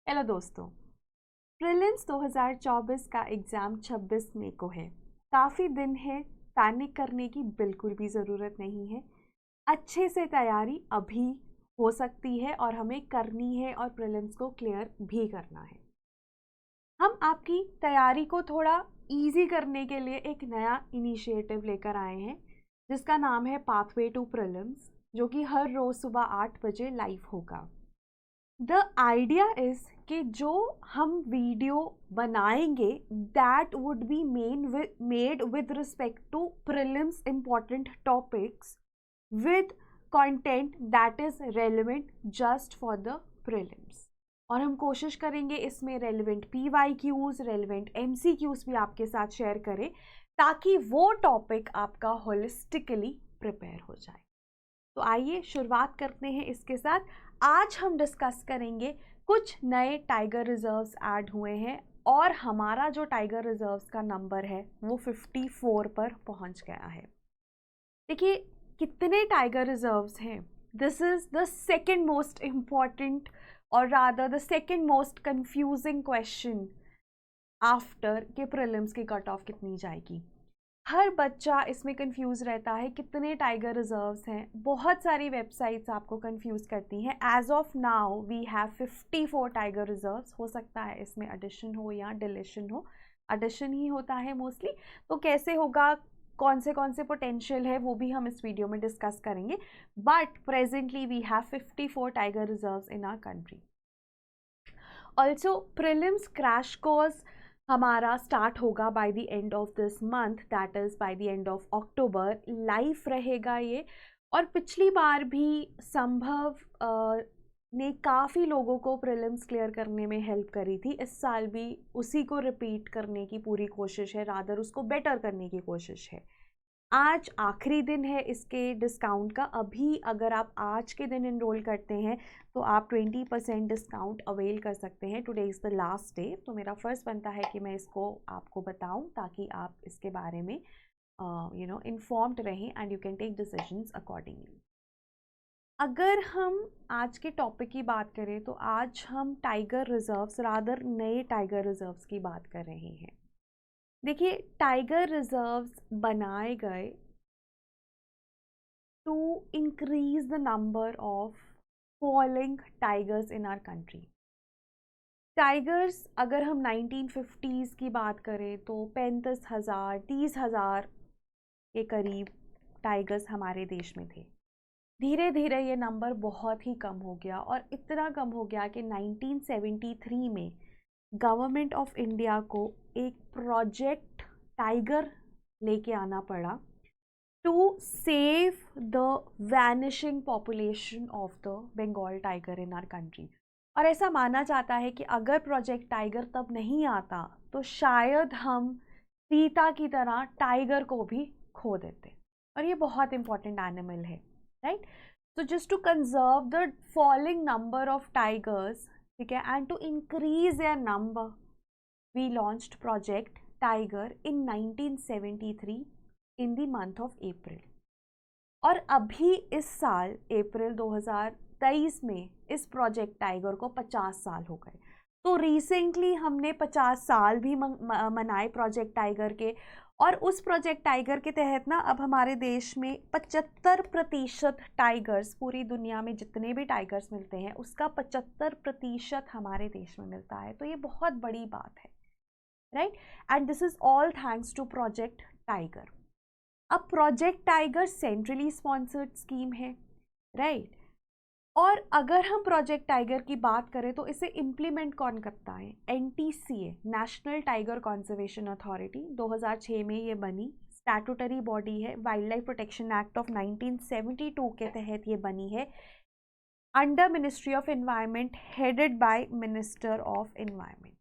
Hello दोस्तों, prelims 2024 का exam 26 मई को है। काफ़ी दिन है, पैनिक करने की बिल्कुल भी ज़रूरत नहीं है। अच्छे से तैयारी अभी हो सकती है और हमें करनी है और प्रीलिम्स को क्लियर भी करना है। हम आपकी तैयारी को थोड़ा इजी करने के लिए एक नया इनिशिएटिव लेकर आए हैं जिसका नाम है पाथवे टू प्रीलिम्स, जो कि हर रोज़ सुबह 8 बजे लाइव होगा। द आइडिया इज कि जो हम वीडियो बनाएंगे that would be made with respect to prelims important topics with content that is relevant just for the prelims. और हम कोशिश करेंगे इसमें रेलिवेंट PYQs, रेलिवेंट MCQs भी आपके साथ शेयर करें ताकि वो टॉपिक आपका होलिस्टिकली प्रिपेयर हो जाए। तो आइए शुरुआत करते हैं इसके साथ। आज हम डिस्कस करेंगे कुछ नए टाइगर रिजर्व्स ऐड हुए हैं और हमारा जो टाइगर रिजर्व्स का नंबर है वो 54 पर पहुंच गया है। देखिए कितने टाइगर रिजर्व्स हैं। This is the second most important और rather the second most confusing question after के प्रीलिम्स की कट ऑफ कितनी जाएगी। हर बच्चा इसमें कंफ्यूज रहता है कितने टाइगर रिजर्व्स हैं। बहुत सारी वेबसाइट्स आपको कंफ्यूज करती हैं। As of now we have 54 tiger reserves. हो सकता है इसमें एडिशन हो या डिलीशन हो, एडिशन ही होता है मोस्टली। तो कैसे होगा, कौन से पोटेंशियल है, वो भी हम इस वीडियो में डिस्कस करेंगे। But presently we have 54 tiger reserves in our country. Also prelims crash course हमारा स्टार्ट होगा by the end of this month, that is by the end of October. Live रहेगा ये। और पिछली बार भी संभव ने काफ़ी लोगों को प्रीलिम्स क्लियर करने में हेल्प करी थी। इस साल भी उसी को रिपीट करने की पूरी कोशिश है, रादर उसको बेटर करने की कोशिश है। आज आखिरी दिन है इसके डिस्काउंट का। अभी अगर आप आज के दिन इनरोल करते हैं तो आप 20% डिस्काउंट अवेल कर सकते हैं। Today is the last day. तो मेरा फ़र्ज़ बनता है कि मैं इसको आपको बताऊं ताकि आप इसके बारे में इन्फॉर्म्ड रहें and you can take decisions accordingly. अगर हम आज के टॉपिक की बात करें तो आज हम टाइगर रिजर्व्स, रादर नए टाइगर रिजर्व्स की बात कर रहे हैं। देखिए टाइगर रिजर्व्स बनाए गए to increase the number of falling tigers in our country. Tigers अगर हम 1950s की बात करें तो 35,000 30,000 के करीब टाइगर्स हमारे देश में थे। धीरे धीरे ये नंबर बहुत ही कम हो गया और इतना कम हो गया कि 1973 में गवर्नमेंट ऑफ इंडिया को एक प्रोजेक्ट टाइगर लेके आना पड़ा to save the vanishing population of the Bengal tiger in our country। और ऐसा माना जाता है कि अगर प्रोजेक्ट टाइगर तब नहीं आता तो शायद हम चीता की तरह टाइगर को भी खो देते। और ये बहुत इंपॉर्टेंट एनिमल है, राइट। तो just to conserve the falling number of tigers, ठीक है, and to increase their number we launched project tiger in 1973 in the month of April. और अभी इस साल अप्रैल 2023 में इस प्रोजेक्ट टाइगर को 50 साल हो गए। तो रिसेंटली हमने 50 साल भी मनाए प्रोजेक्ट टाइगर के। और उस प्रोजेक्ट टाइगर के तहत ना अब हमारे देश में 75% टाइगर्स, पूरी दुनिया में जितने भी टाइगर्स मिलते हैं उसका 75% हमारे देश में मिलता है। तो ये बहुत बड़ी बात है, right. And this is all thanks to Project Tiger. अब Project Tiger centrally sponsored scheme है, राइट। और अगर हम प्रोजेक्ट टाइगर की बात करें तो इसे इम्प्लीमेंट कौन करता है? NTCA, national tiger conservation authority. 2006 में ये बनी, स्टैट्यूटरी बॉडी है। Wild life protection act of 1972 के तहत ये बनी है, under ministry of environment, headed by minister of environment.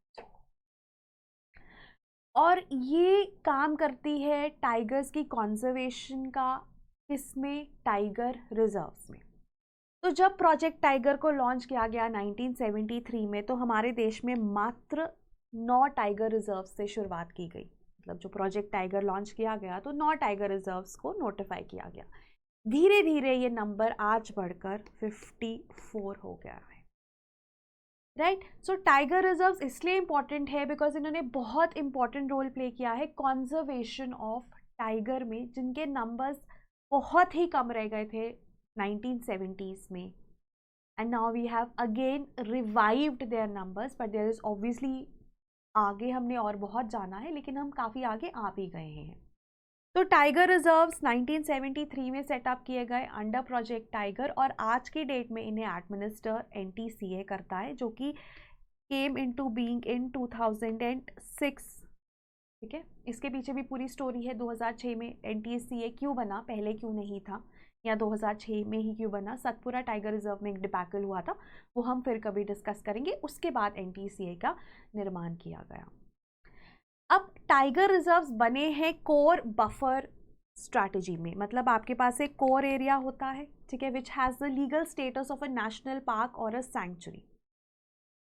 और ये काम करती है टाइगर्स की कंजर्वेशन का, किसमें? टाइगर रिजर्व्स में। तो जब प्रोजेक्ट टाइगर को लॉन्च किया गया 1973 में तो हमारे देश में मात्र 9 टाइगर रिजर्व्स से शुरुआत की गई। मतलब जो प्रोजेक्ट टाइगर लॉन्च किया गया तो 9 टाइगर रिजर्व्स को नोटिफाई किया गया। धीरे धीरे ये नंबर आज बढ़कर 54 हो गया है। राइट। सो टाइगर रिजर्व्स इसलिए इम्पॉर्टेंट है बिकॉज इन्होंने बहुत इंपॉर्टेंट रोल प्ले किया है कॉन्जर्वेशन ऑफ टाइगर में, जिनके नंबर्स बहुत ही कम रह गए थे 1970s में, and now we have again revived their numbers, but there is obviously आगे हमने और बहुत जाना है, लेकिन हम काफ़ी आगे आ भी गए हैं। तो टाइगर रिजर्व्स 1973 में सेटअप किए गए अंडर प्रोजेक्ट टाइगर, और आज की डेट में इन्हें एडमिनिस्टर NTCA करता है, जो कि केम इनटू बीइंग इन 2006। ठीक है, इसके पीछे भी पूरी स्टोरी है। 2006 में NTCA क्यों बना, पहले क्यों नहीं था, या 2006 में ही क्यों बना। सतपुरा टाइगर रिजर्व में एक डिबैकल हुआ था, वो हम फिर कभी डिस्कस करेंगे। उसके बाद NTCA का निर्माण किया गया। अब टाइगर रिजर्व्स बने हैं कोर बफर स्ट्रैटेजी में, मतलब आपके पास एक कोर एरिया होता है, ठीक है, which has the legal status of a national park और अ सैंक्चुरी,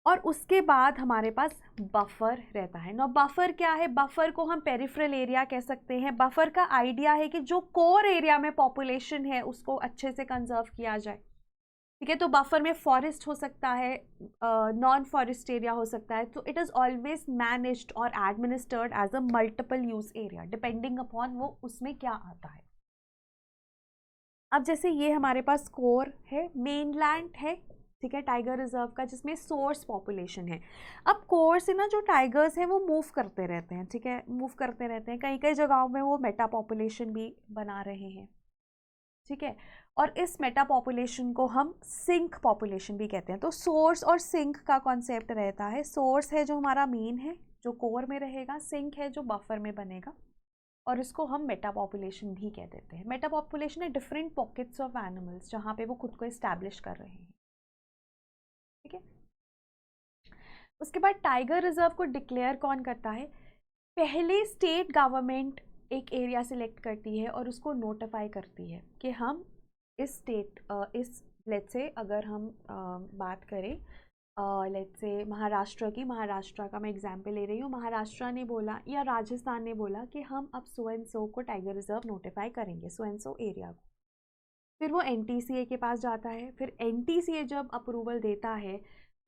और उसके बाद हमारे पास बफर रहता है ना। बफर क्या है, बफर को हम पेरिफेरल एरिया कह सकते हैं। बफर का आइडिया है कि जो कोर एरिया में पॉपुलेशन है उसको अच्छे से कंजर्व किया जाए, ठीक है। तो बफर में फॉरेस्ट हो सकता है, नॉन फॉरेस्ट एरिया हो सकता है, तो इट इज़ ऑलवेज मैनेज्ड और administered as a multiple use area, depending upon वो उसमें क्या आता है। अब जैसे ये हमारे पास कोर है, मेनलैंड है, ठीक है, टाइगर रिजर्व का, जिसमें सोर्स पॉपुलेशन है। अब कोर से ना जो टाइगर्स हैं वो मूव करते रहते हैं, ठीक है, मूव करते रहते हैं, कई कई जगहों में वो मेटा पॉपुलेशन भी बना रहे हैं, ठीक है। और इस मेटा पॉपुलेशन को हम सिंक पॉपुलेशन भी कहते हैं। तो सोर्स और सिंक का कॉन्सेप्ट रहता है। सोर्स है जो हमारा मेन है, जो कोर में रहेगा, सिंक है जो बफर में बनेगा, और इसको हम मेटा पॉपुलेशन भी कह देते हैं। मेटा पॉपुलेशन है डिफरेंट पॉकेट्स ऑफ एनिमल्स जहाँ पे वो खुद को इस्टेब्लिश कर रहे हैं, ठीक है। उसके बाद टाइगर रिजर्व को डिक्लेयर कौन करता है, पहले स्टेट गवर्नमेंट एक एरिया सिलेक्ट करती है और उसको नोटिफाई करती है कि हम इस स्टेट इस लेट्स से अगर हम बात करें लेट्स से महाराष्ट्र की, महाराष्ट्र का मैं एग्जांपल ले रही हूँ। महाराष्ट्र ने बोला या राजस्थान ने बोला कि हम अब सो एंड सो को टाइगर रिजर्व नोटिफाई करेंगे, सो एंड सो एरिया को। फिर वो NTCA के पास जाता है, फिर NTCA जब अप्रूवल देता है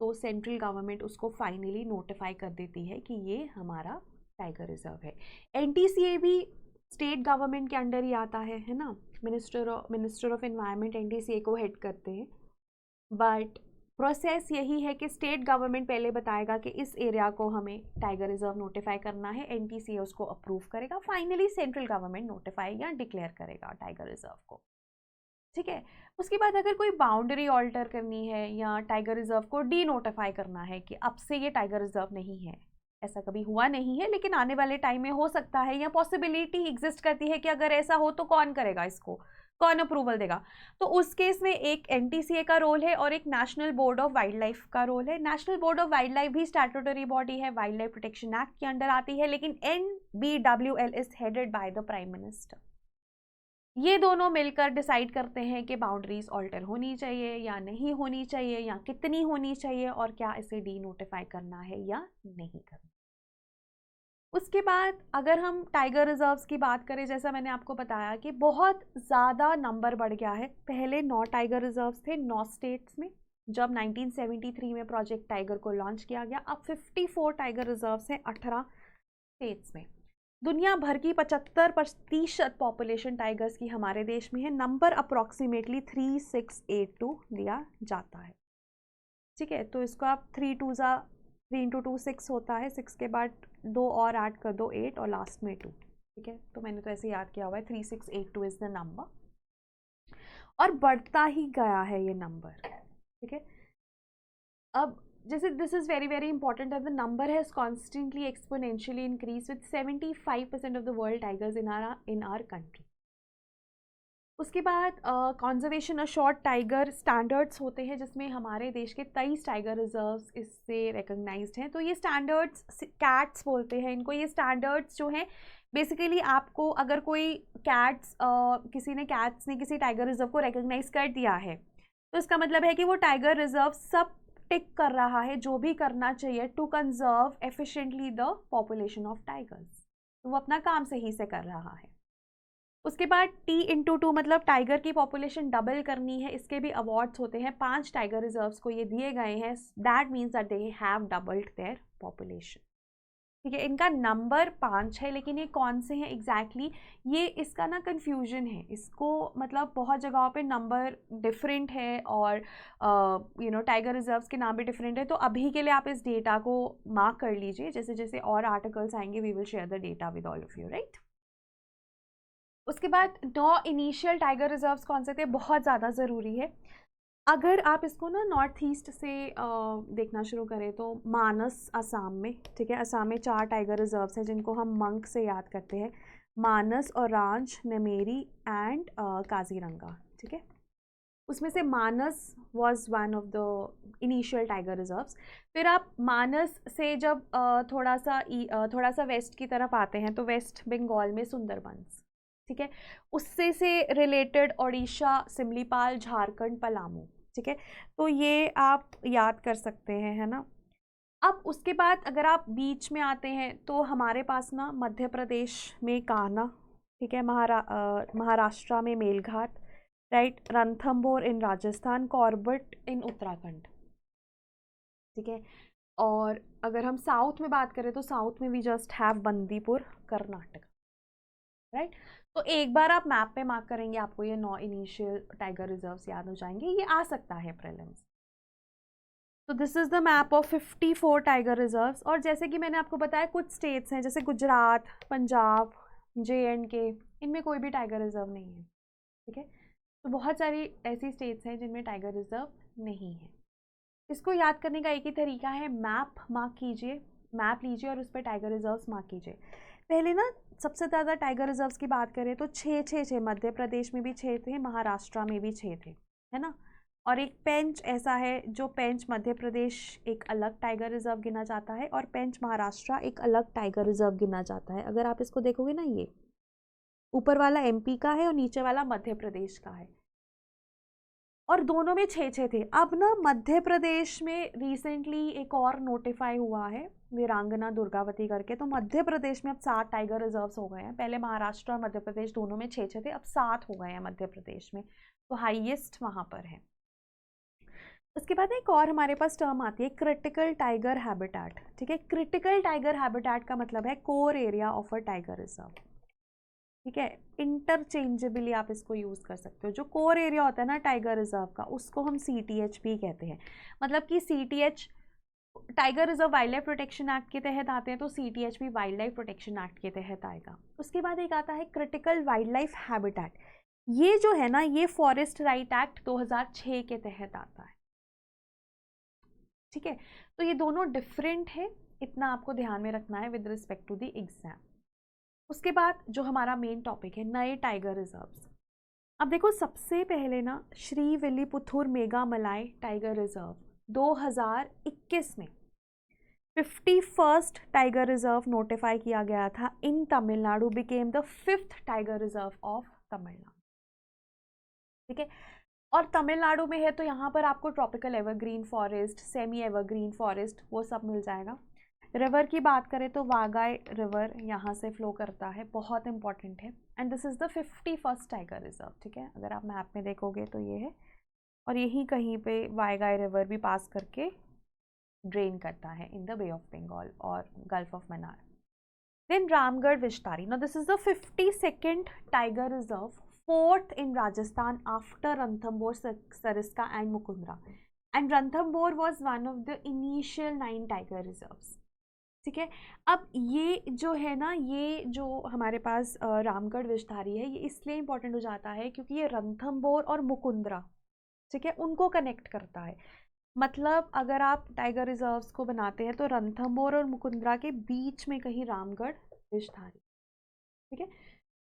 तो सेंट्रल गवर्नमेंट उसको फाइनली नोटिफाई कर देती है कि ये हमारा टाइगर रिजर्व है। NTCA भी स्टेट गवर्नमेंट के अंडर ही आता है ना। मिनिस्टर ऑफ एनवायरनमेंट NTCA को हेड करते हैं, बट प्रोसेस यही है कि स्टेट गवर्नमेंट पहले बताएगा कि इस एरिया को हमें टाइगर रिजर्व नोटिफाई करना है, NTCA उसको अप्रूव करेगा, फाइनली सेंट्रल गवर्नमेंट नोटिफाई या डिक्लेयर करेगा टाइगर रिजर्व को, ठीक है। उसके बाद अगर कोई बाउंड्री ऑल्टर करनी है या टाइगर रिजर्व को डी नोटिफाई करना है कि अब से ये टाइगर रिजर्व नहीं है, ऐसा कभी हुआ नहीं है लेकिन आने वाले टाइम में हो सकता है, या पॉसिबिलिटी एग्जिस्ट करती है कि अगर ऐसा हो तो कौन करेगा इसको, कौन अप्रूवल देगा, तो उस केस में एक NTCA का रोल है और एक national board of wild life का रोल है। National board of wild life भी स्टैट्यूटरी बॉडी है, वाइल्ड लाइफ प्रोटेक्शन एक्ट के अंडर आती है, लेकिन NBWL is headed by the prime minister. ये दोनों मिलकर डिसाइड करते हैं कि बाउंड्रीज ऑल्टर होनी चाहिए या नहीं होनी चाहिए, या कितनी होनी चाहिए, और क्या इसे डी नोटिफाई करना है या नहीं करना। उसके बाद अगर हम टाइगर रिजर्व्स की बात करें, जैसा मैंने आपको बताया कि बहुत ज़्यादा नंबर बढ़ गया है। पहले 9 टाइगर रिजर्व्स थे 9 स्टेट्स में, जब 1973 में प्रोजेक्ट टाइगर को लॉन्च किया गया। अब 54 टाइगर रिजर्व्स हैं 18 स्टेट्स में। दुनिया भर की 75% पॉपुलेशन टाइगर्स की हमारे देश में है। नंबर अप्रॉक्सीमेटली 3682 दिया जाता है, ठीक है। तो इसको आप 3 इंटू 2 6 होता है, 6 के बाद 2 और ऐड कर दो 8 और लास्ट में 2, ठीक है। तो मैंने तो ऐसे याद किया हुआ है 3682 इज द नंबर, और बढ़ता ही गया है ये नंबर, ठीक है। अब जैसे this is very very important that the number has constantly exponentially increase with 75% of the world tigers in our country. उसके बाद कंजर्वेशन अशोर्ड टाइगर स्टैंडर्ड्स होते हैं, जिसमें हमारे देश के 23 टाइगर रिजर्व्स इससे रिकग्नाइज्ड हैं। तो ये स्टैंडर्ड्स कैट्स बोलते हैं इनको। ये स्टैंडर्ड्स जो हैं बेसिकली आपको अगर कोई किसी ने किसी टाइगर रिजर्व को रिकग्नाइज कर दिया है, तो इसका मतलब है कि वो टाइगर रिजर्व सब टिक कर रहा है जो भी करना चाहिए to conserve efficiently the population of tigers. तो वो अपना काम सही से कर रहा है। उसके बाद T/2 मतलब टाइगर की पॉपुलेशन डबल करनी है, इसके भी अवार्ड्स होते हैं। 5 टाइगर रिजर्व्स को ये दिए गए हैं, that means that they have doubled their population. ठीक है, इनका नंबर 5 है, लेकिन ये कौन से हैं एग्जैक्टली ये इसका ना कन्फ्यूजन है। इसको मतलब बहुत जगहों पे नंबर डिफरेंट है और टाइगर रिजर्व्स के नाम भी डिफरेंट है। तो अभी के लिए आप इस डेटा को मार्क कर लीजिए, जैसे जैसे और आर्टिकल्स आएंगे we will share the data with all of you, right. उसके बाद 9 इनिशियल टाइगर रिजर्व्स कौन से थे, बहुत ज़्यादा ज़रूरी है। अगर आप इसको ना नॉर्थ ईस्ट से देखना शुरू करें तो मानस असम में, ठीक है, असम में 4 टाइगर रिजर्व्स हैं जिनको हम मंक से याद करते हैं, मानस, ओरांज, नमेरी एंड काजीरंगा। ठीक है, उसमें से Manas was one of the initial tiger reserves. फिर आप मानस से जब थोड़ा सा वेस्ट की तरफ आते हैं तो वेस्ट बंगाल में सुंदरबंस, ठीक है, उससे रिलेटेड ओडिशा, सिमलीपाल, झारखंड, पलामू। ठीक है, तो ये आप याद कर सकते हैं, है ना। अब उसके बाद अगर आप बीच में आते हैं तो हमारे पास ना मध्य प्रदेश में कान्हा, ठीक है, महाराष्ट्र में मेलघाट, राइट, रणथंभौर इन राजस्थान, कॉर्बेट इन उत्तराखंड। ठीक है, और अगर हम साउथ में बात करें तो साउथ में we just have Bandipur, Karnataka, right. तो एक बार आप मैप पे मार्क करेंगे, आपको ये 9 इनिशियल टाइगर रिजर्व्स याद हो जाएंगे, ये आ सकता है प्रीलिम्स। तो this is the map of 54 tiger reserves. और जैसे कि मैंने आपको बताया कुछ स्टेट्स हैं जैसे गुजरात, पंजाब, JNK, इनमें कोई भी टाइगर रिजर्व नहीं है। ठीक है, तो बहुत सारी ऐसी स्टेट्स हैं जिनमें टाइगर रिजर्व नहीं है। इसको याद करने का एक ही तरीका है, मैप मार्क कीजिए, मैप लीजिए और उस पर टाइगर रिजर्व्स मार्क कीजिए। पहले ना सबसे ज़्यादा टाइगर रिजर्व्स की बात करें तो 6 मध्य प्रदेश में भी 6 थे, महाराष्ट्र में भी 6 थे, है ना। और एक पेंच ऐसा है जो पेंच मध्य प्रदेश एक अलग टाइगर रिजर्व गिना जाता है और पेंच महाराष्ट्र एक अलग टाइगर रिजर्व गिना जाता है। अगर आप इसको देखोगे ना, ये ऊपर वाला MP का है और नीचे वाला मध्य प्रदेश का है, और दोनों में 6 थे। अब ना मध्य प्रदेश में रिसेंटली एक और नोटिफाई हुआ है, वीरांगना दुर्गावती करके, तो मध्य प्रदेश में अब 7 टाइगर रिजर्व्स हो गए हैं। पहले महाराष्ट्र और मध्य प्रदेश दोनों में 6 थे, अब 7 हो गए हैं मध्य प्रदेश में, तो हाईएस्ट वहाँ पर है। उसके बाद एक और हमारे पास टर्म आती है क्रिटिकल टाइगर हैबिटेट। ठीक है, क्रिटिकल टाइगर हैबिटेट का मतलब है core area of a tiger reserve. ठीक है, इंटरचेंजेबली आप इसको यूज़ कर सकते हो। जो कोर एरिया होता है ना टाइगर रिजर्व का, उसको हम CTH भी कहते हैं। मतलब कि CTH tiger reserve wild life protection act के तहत आते हैं, तो CTH भी वाइल्ड लाइफ प्रोटेक्शन एक्ट के तहत आएगा। उसके बाद एक आता है क्रिटिकल वाइल्ड लाइफ हैबिटेट। ये जो है ना, ये फॉरेस्ट राइट एक्ट 2006 के तहत आता है। ठीक है, तो ये दोनों डिफरेंट है, इतना आपको ध्यान में रखना है with respect to the exam. उसके बाद जो हमारा मेन टॉपिक है नए टाइगर रिजर्व्स। अब देखो, सबसे पहले ना Srivilliputhur Megamalai tiger reserve 2021 में 51st टाइगर रिजर्व नोटिफाई किया गया था in Tamil Nadu, became the 5th tiger reserve of Tamil Nadu. ठीक है, और तमिलनाडु में है तो यहाँ पर आपको tropical evergreen forest, semi evergreen forest, वो सब मिल जाएगा। रिवर की बात करें तो वागाई रिवर यहाँ से फ्लो करता है, बहुत इंपॉर्टेंट है। And this is the 51st tiger reserve. ठीक है, अगर आप मैप में देखोगे तो ये है, और यही कहीं पे वागाई रिवर भी पास करके ड्रेन करता है in the Bay of Bengal और Gulf of Mannar. Then Ramgarh Vishdhari, now this is the 52nd tiger reserve, 4th in Rajasthan after Ranthambore, Sariska and Mukundra. And Ranthambore was one of the initial 9 tiger reserves. ठीक है, अब ये जो है ना, ये जो हमारे पास रामगढ़ विस्तारी है, ये इसलिए इम्पोर्टेंट हो जाता है क्योंकि ये रणथंभौर और मुकुंदरा, ठीक है, उनको कनेक्ट करता है। मतलब अगर आप टाइगर रिजर्व्स को बनाते हैं तो रणथंभौर और मुकुंदरा के बीच में कहीं रामगढ़ विस्तारी। ठीक है,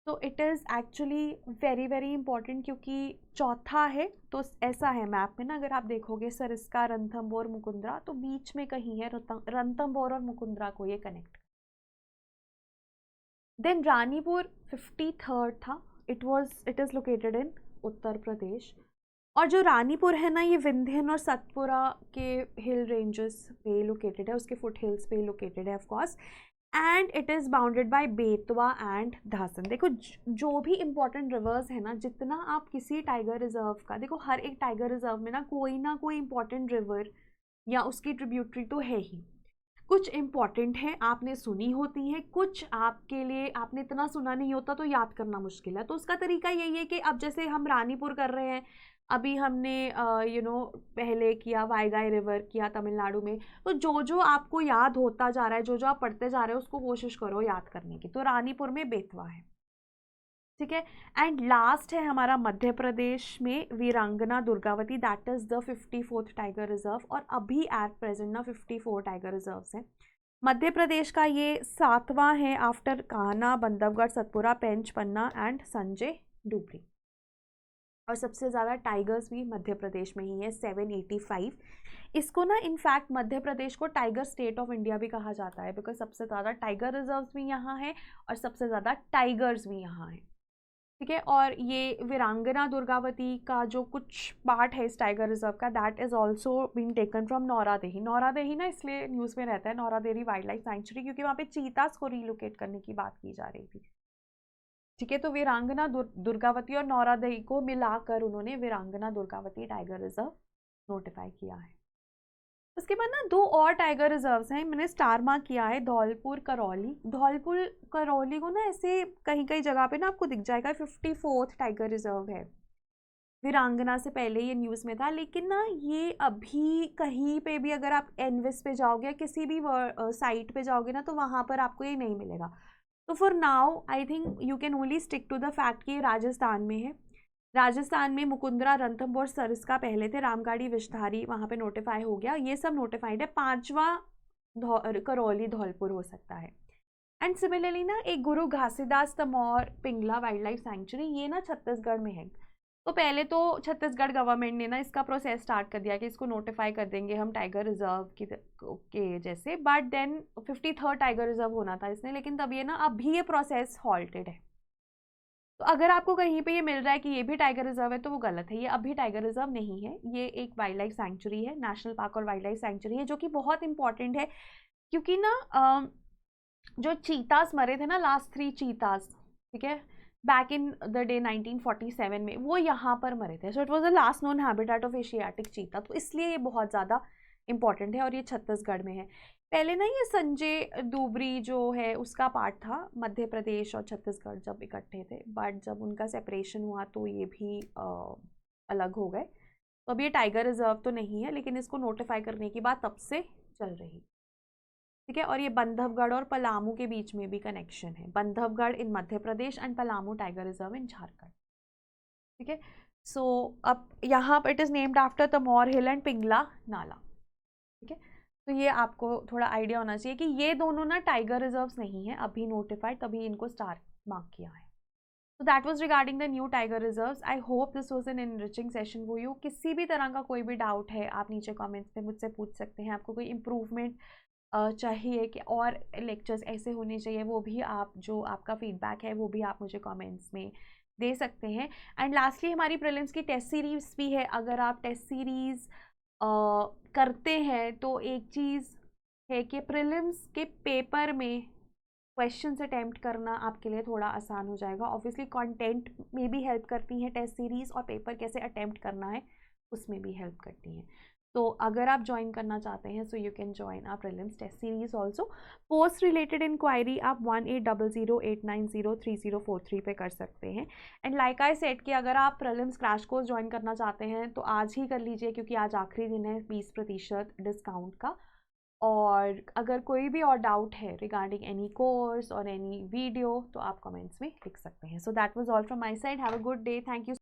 तो it is actually very very important, क्योंकि चौथा है तो ऐसा है मैप में ना, अगर आप देखोगे सरिस्का, रणथंभौर, मुकुंदरा, तो बीच में कहीं है रणथंभौर और मुकुंदरा को ये कनेक्ट। देन रानीपुर 53rd था, it is located in Uttar Pradesh. और जो रानीपुर है ना, ये विंध्यन और सतपुरा के हिल रेंजेस पे लोकेटेड है, उसके फुट हिल्स पे लोकेटेड है of course. And it is bounded by Betwa and Dhasan. देखो जो भी इंपॉर्टेंट रिवर्स है ना, जितना आप किसी टाइगर रिजर्व का, देखो हर एक टाइगर रिजर्व में ना कोई इंपॉर्टेंट रिवर या उसकी ट्रिब्यूटरी तो है ही। कुछ इंपॉर्टेंट है, आपने सुनी होती है, कुछ आपके लिए आपने इतना सुना नहीं होता तो याद करना मुश्किल है। तो उसका तरीका यही है कि अब जैसे हम रानीपुर कर रहे हैं, अभी हमने पहले किया वाइगाई रिवर किया तमिलनाडु में, तो जो जो आपको याद होता जा रहा है, जो जो आप पढ़ते जा रहे हो, उसको कोशिश करो याद करने की। तो रानीपुर में बेतवा है, ठीक है। एंड लास्ट है हमारा मध्य प्रदेश में वीरांगना Durgavati, that is the 54th tiger reserve. और अभी एट प्रेजेंट ना 54 टाइगर रिजर्व्स हैं मध्य प्रदेश का। ये 7वां है after Kanha, Bandhavgarh, Satpura, Pench, Panna and Sanjay Dhubri. और सबसे ज़्यादा टाइगर्स भी मध्य प्रदेश में ही है, 785। इसको ना इनफैक्ट मध्य प्रदेश को टाइगर स्टेट ऑफ इंडिया भी कहा जाता है, बिकॉज सबसे ज़्यादा टाइगर रिजर्व्स भी यहाँ है और सबसे ज़्यादा टाइगर्स भी यहाँ हैं, ठीक है। और ये वीरांगना दुर्गावती का जो कुछ पार्ट है इस टाइगर रिजर्व का, that is also been taken from Nauradehi. Nauradehi ना इसलिए न्यूज़ में रहता है नौरादेही वाइल्ड लाइफ सेंचुरी, क्योंकि वहाँ पे चीतास को रिलोकेट करने की बात की जा रही थी, ठीक है। तो वीरांगना दुर्गावती और नौरादेही को मिलाकर उन्होंने वीरांगना दुर्गावती टाइगर रिजर्व नोटिफाई किया है। उसके बाद ना 2 और टाइगर रिजर्व्स हैं, मैंने स्टार मार्क किया है, धौलपुर करौली। धौलपुर करौली को ना ऐसे कहीं कहीं जगह पे ना आपको दिख जाएगा 54th टाइगर रिजर्व है। वीरांगना से पहले ये न्यूज़ में था, लेकिन ना ये अभी कहीं पे भी अगर आप एनविस पे जाओगे या किसी भी साइट पे जाओगे ना, तो वहाँ पर आपको ये नहीं मिलेगा। तो for now I think you can only stick to the fact कि ये राजस्थान में है। राजस्थान में मुकुंदरा, रणथंभौर, सरिस्का पहले थे, रामगढ़ी, विषधारी वहाँ पे नोटिफाई हो गया, ये सब नोटिफाइड है। 5वां करौली धौलपुर हो सकता है। एंड सिमिलरली ना एक Guru Ghasidas Tamor Pingla wild life sanctuary, ये ना छत्तीसगढ़ में है। तो पहले तो छत्तीसगढ़ गवर्नमेंट ने ना इसका प्रोसेस स्टार्ट कर दिया कि इसको नोटिफाई कर देंगे हम टाइगर रिजर्व के जैसे, but then 53rd tiger reserve होना था इसने, लेकिन तब ये ना अभी ये प्रोसेस हॉल्टेड है। तो अगर आपको कहीं पे ये मिल रहा है कि ये भी टाइगर रिजर्व है, तो वो गलत है, ये अभी टाइगर रिजर्व नहीं है, ये एक वाइल्ड लाइफ सेंचुरी है, नेशनल पार्क और वाइल्ड लाइफ सेंचुरी है, जो कि बहुत इंपॉर्टेंट है। क्योंकि ना जो चीतास मरे थे ना, लास्ट 3 चीतास, ठीक है, बैक इन द डे 1947 में, वो यहाँ पर मरे थे। So it was the last known habitat of Asiatic cheetah, तो इसलिए ये बहुत ज़्यादा इंपॉर्टेंट है और ये छत्तीसगढ़ में है। पहले ना ये संजय डुबरी जो है उसका पार्ट था, मध्य प्रदेश और छत्तीसगढ़ जब इकट्ठे थे, बट जब उनका सेपरेशन हुआ तो ये भी अलग हो गए। तो अब ये टाइगर रिजर्व तो नहीं है, लेकिन इसको नोटिफाई करने की बात तब से चल रही, ठीक है। और ये बंधवगढ़ और पलामू के बीच में भी कनेक्शन है, Bandhavgarh in Madhya Pradesh and Palamu tiger reserve in Jharkhand, ठीक है। सो अब यहाँ पर it is named after Tamor hill and Pingla Nala, ठीक है। तो ये आपको थोड़ा आइडिया होना चाहिए कि ये दोनों ना टाइगर रिजर्व्स नहीं है अभी नोटिफाइड, तभी इनको स्टार मार्क किया है। तो that was regarding the new tiger reserves. I hope this was an enriching session for you. किसी भी तरह का कोई भी डाउट है आप नीचे कमेंट्स में मुझसे पूछ सकते हैं। आपको कोई इम्प्रूवमेंट चाहिए कि और लेक्चर्स ऐसे होने चाहिए, वो भी आप जो आपका फीडबैक है वो भी आप मुझे कमेंट्स में दे सकते हैं। एंड लास्टली हमारी प्रीलिम्स की टेस्ट सीरीज़ भी है, अगर आप टेस्ट सीरीज़ करते हैं तो एक चीज़ है कि प्रीलिम्स के पेपर में क्वेश्चंस अटैम्प्ट करना आपके लिए थोड़ा आसान हो जाएगा। ऑब्वियसली कंटेंट में भी हेल्प करती हैं टेस्ट सीरीज़, और पेपर कैसे अटैम्प्ट करना है उसमें भी हेल्प करती हैं। तो अगर आप ज्वाइन करना चाहते हैं so you can join our prelims test series also. Post related inquiry आप 180089030343 पे कर सकते हैं। एंड लाइक आई सेड कि अगर आप प्रीलिम्स क्रैश कोर्स ज्वाइन करना चाहते हैं तो आज ही कर लीजिए, क्योंकि आज आखिरी दिन है 20% डिस्काउंट का। और अगर कोई भी और डाउट है रिगार्डिंग एनी कोर्स और एनी वीडियो तो आप कमेंट्स में लिख सकते हैं। So that was all from my side. Have a good day. Thank you.